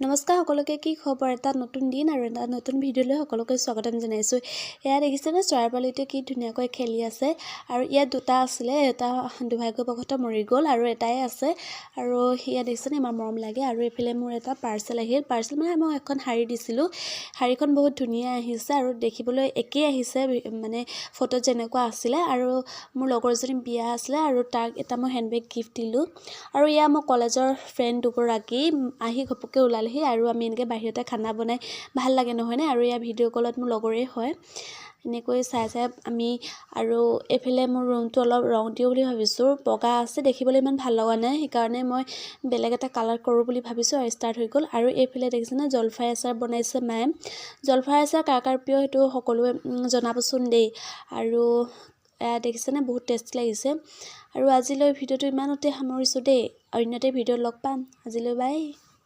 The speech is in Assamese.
নমস্কাৰ সকলোকে কি খবৰ এটা নতুন দিন আৰু এটা নতুন ভিডিঅ'লৈ সকলোকে স্বাগতম জনাইছোঁ। এয়া দেখিছেনে চৰাইপোৱালিটোৱে কি ধুনীয়াকৈ খেলি আছে আৰু ইয়াত দুটা আছিলে, এটা দুৰ্ভাগ্যবশতঃ মৰি গ'ল আৰু এটাই আছে আৰু ইয়াত দেখিছেনে ইমান মৰম লাগে। আৰু এইফালে মোৰ এটা পাৰ্চেল আহিল, পাৰ্চেল মানে মই এখন শাৰী দিছিলোঁ, শাৰীখন বহুত ধুনীয়া আহিছে আৰু দেখিবলৈ একেই আহিছে, মানে ফটোত যেনেকুৱা আছিলে। আৰু মোৰ লগৰজনী বিয়া আছিলে আৰু তাক এটা মই হেণ্ডবেগ গিফ্ট দিলোঁ। আৰু এয়া মোৰ কলেজৰ ফ্ৰেণ্ড দুগৰাকী আহি ঘপককৈ ওলালেহি আৰু আমি এনেকৈ বাহিৰতে খানা বনাই ভাল লাগে নহয়নে। আৰু এয়া ভিডিঅ' কলত মোৰ লগৰেই হয়, এনেকৈ চাই আমি। আৰু এইফালে মোৰ ৰুমটো অলপ ৰং দিওঁ বুলি ভাবিছোঁ, বগা আছে দেখিবলৈ ইমান ভাল লগা নাই, সেইকাৰণে মই বেলেগ এটা কালাৰ কৰোঁ বুলি ভাবিছোঁ আৰু ষ্টাৰ্ট হৈ গ'ল। আৰু এইফালে দেখিছেনে জলফাই আচাৰ বনাইছে মায়ে, জলফাই আচাৰ কাৰ কাৰ প্ৰিয় সেইটো সকলোৱে জনাবচোন দেই। আৰু দেখিছেনে বহুত টেষ্টি লাগিছে। আৰু আজিলৈ ভিডিঅ'টো ইমানতে সামৰিছোঁ দেই, অন্য এটা ভিডিঅ'ত লগ পাম, আজিলৈ বাই।